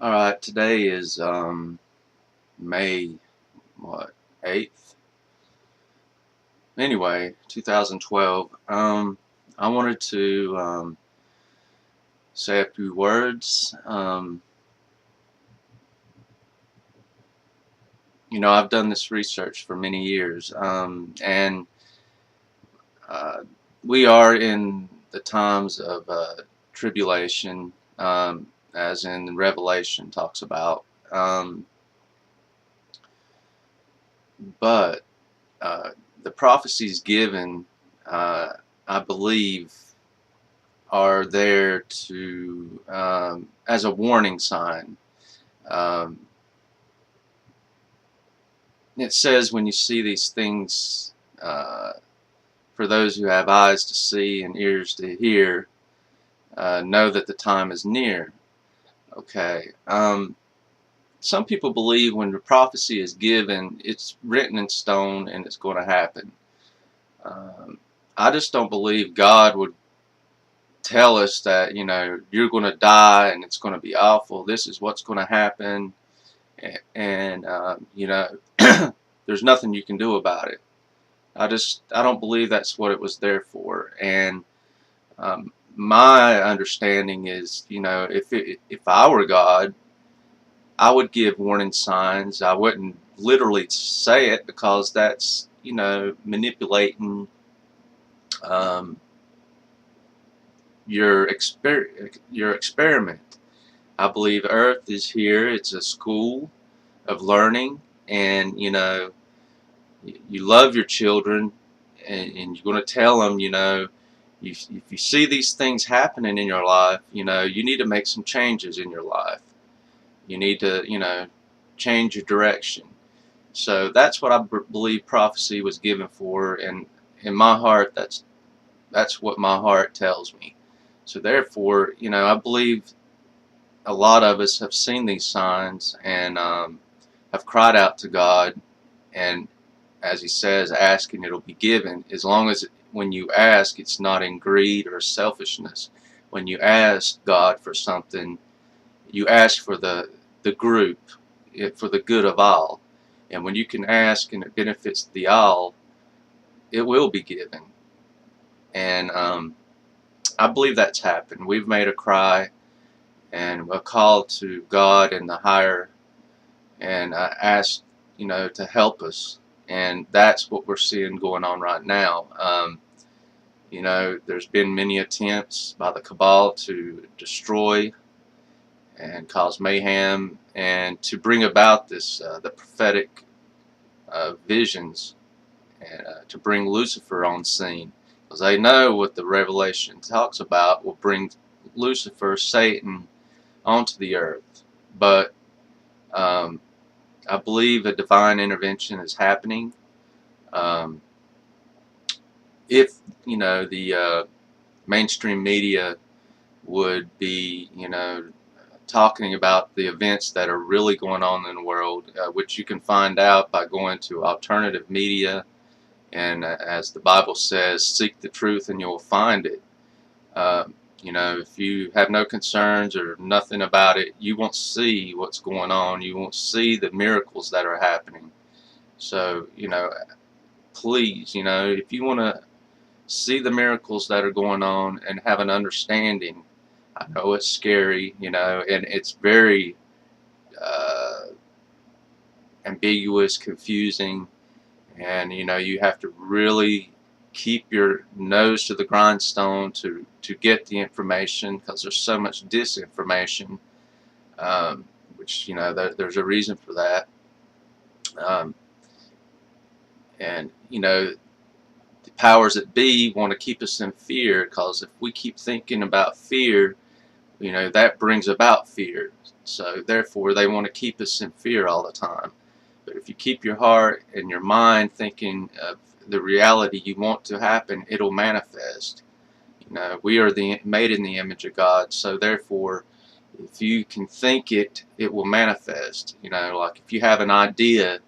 All right, today is May what 8th. Anyway, 2012. I wanted to say a few words. I've done this research for many years, and uh, we are in the times of tribulation, as in Revelation talks about. Um, but the prophecies given, uh, I believe, are there to as a warning sign. Um, it says when you see these things, uh, for those who have eyes to see and ears to hear, know that the time is near. Okay. Some people believe when the prophecy is given, it's written in stone and it's going to happen. Um, I just don't believe God would tell us that you're going to die and it's going to be awful. This is what's going to happen, and there's nothing you can do about it. I don't believe that's what it was there for. And my understanding is, if I were God, I would give warning signs. I wouldn't literally say it because that's manipulating um, your experiment. I believe Earth is here. It's a school of learning, and you love your children, and you're going to tell them, if you see these things happening in your life, you need to make some changes in your life. You need to, change your direction. So that's what I believe prophecy was given for, and in my heart, that's what my heart tells me. So therefore, I believe a lot of us have seen these signs and have cried out to God, and as He says, ask and it'll be given. As long as when you ask, it's not in greed or selfishness. When you ask God for something, you ask for the group, for the good of all. And when you can ask and it benefits the all, it will be given. And I believe that's happened. We've made a cry and a call to God and the higher, and asked, to help us. And that's what we're seeing going on right now. There's been many attempts by the cabal to destroy and cause mayhem and to bring about this the prophetic visions, and to bring Lucifer on scene, because they know what the Revelation talks about will bring Lucifer, Satan, onto the earth. But um, I believe a divine intervention is happening. Um, if the mainstream media would be talking about the events that are really going on in the world, which you can find out by going to alternative media, and as the Bible says, seek the truth and you'll find it. Uh, if you have no concerns or nothing about it, you won't see what's going on. You won't see the miracles that are happening. So, please, if you want to see the miracles that are going on and have an understanding, I know it's scary, and it's very uh, ambiguous, confusing, and you have to really keep your nose to the grindstone to get the information, because there's so much disinformation, which there's a reason for that. um, and the powers that be want to keep us in fear, because if we keep thinking about fear, that brings about fear. So therefore they want to keep us in fear all the time. But if you keep your heart and your mind thinking of the reality you want to happen, it'll manifest. We are made in the image of God, so therefore, if you can think it, it will manifest. Like if you have an idea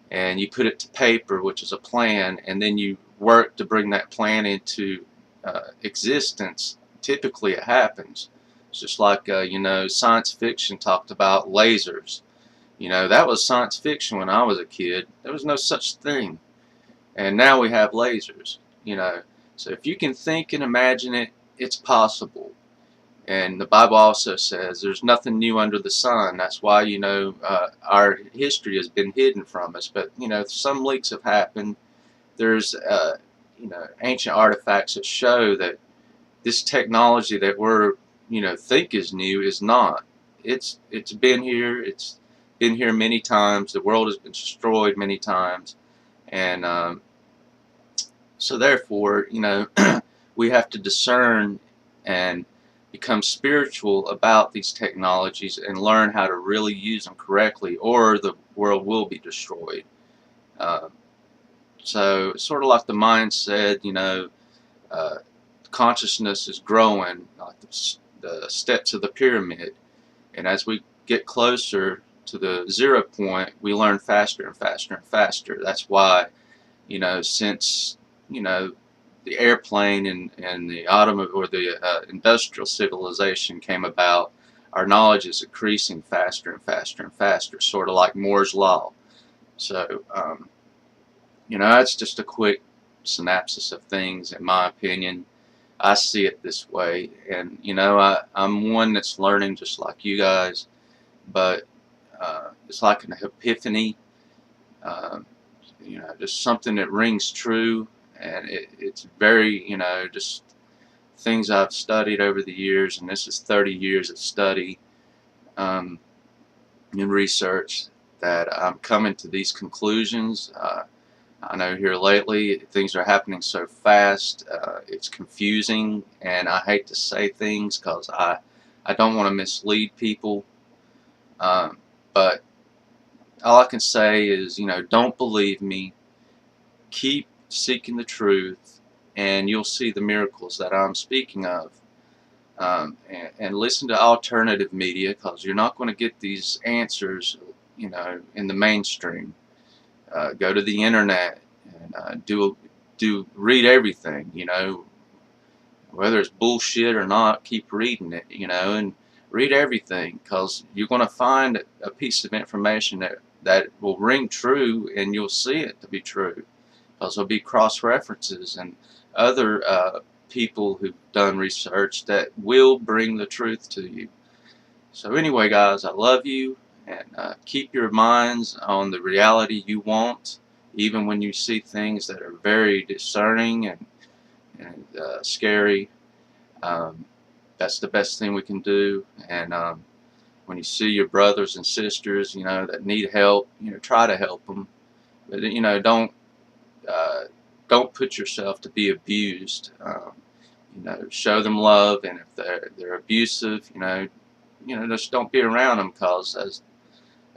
and you put it to paper, which is a plan, and then you work to bring that plan into existence, typically it happens. It's just like, science fiction talked about lasers. That was science fiction when I was a kid. There was no such thing. And now we have lasers, you know. So if you can think and imagine it, it's possible. And the Bible also says there's nothing new under the sun. That's why, our history has been hidden from us. But, some leaks have happened. There's, ancient artifacts that show that this technology that think is new is not. It's been here. It's been here many times. The world has been destroyed many times. And so therefore, we have to discern and become spiritual about these technologies and learn how to really use them correctly, or the world will be destroyed. Uh, so sort of like the mind said, consciousness is growing, like the steps of the pyramid. And as we get closer to the 0 point, we learn faster and faster and faster. That's why, since, the airplane and the automobile or the industrial civilization came about, our knowledge is increasing faster and faster and faster, sort of like Moore's Law. So, that's just a quick synopsis of things, in my opinion. I see it this way, and I'm one that's learning just like you guys, but it's like an epiphany, uh, just something that rings true, and it's very, just things I've studied over the years, and this is 30 years of study um, and research that I'm coming to these conclusions. I know here lately things are happening so fast, it's confusing, and I hate to say things because I don't want to mislead people, but all I can say is, don't believe me, keep seeking the truth, and you'll see the miracles that I'm speaking of. And listen to alternative media, because you're not going to get these answers, in the mainstream. Go to the internet and read everything, whether it's bullshit or not. Keep reading it, and read everything, because you're going to find a piece of information that will ring true, and you'll see it to be true, because there'll be cross references and other people who've done research that will bring the truth to you. So anyway, guys, I love you, and keep your minds on the reality you want, even when you see things that are very discerning and scary. That's the best thing we can do. And when you see your brothers and sisters, that need help, try to help them. But don't put yourself to be abused. Show them love, and if they're abusive, just don't be around them, because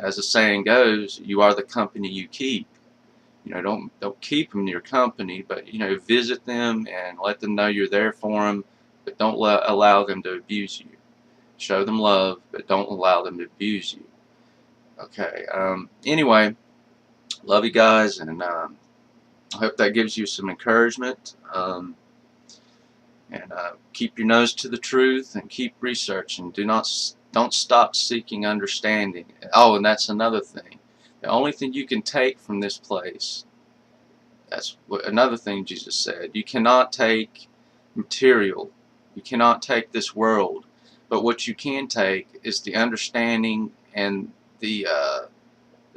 as the saying goes, you are the company you keep. Don't keep them in your company, but visit them and let them know you're there for them, but don't allow them to abuse you. Show them love, but don't allow them to abuse you. Okay. Anyway, love you guys, and I hope that gives you some encouragement. And keep your nose to the truth, and keep researching. Don't stop seeking understanding. Oh, and that's another thing. The only thing you can take from this place, that's another thing Jesus said. You cannot take material. You cannot take this world. But what you can take is the understanding and the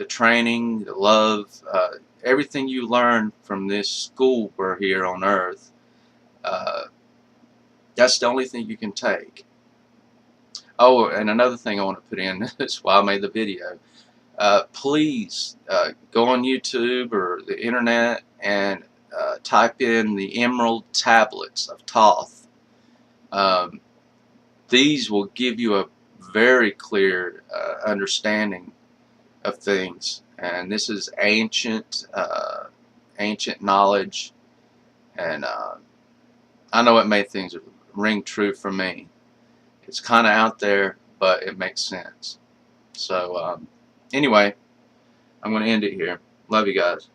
training, the love, everything you learn from this school we're here on earth. That's the only thing you can take. Oh, and another thing I want to put in, that's why I made the video. Please go on YouTube or the internet and type in the Emerald Tablets of Thoth. These will give you a very clear understanding of things, and this is ancient knowledge, and I know it made things ring true for me. It's kind of out there, but it makes sense. So anyway, I'm going to end it here. Love you guys.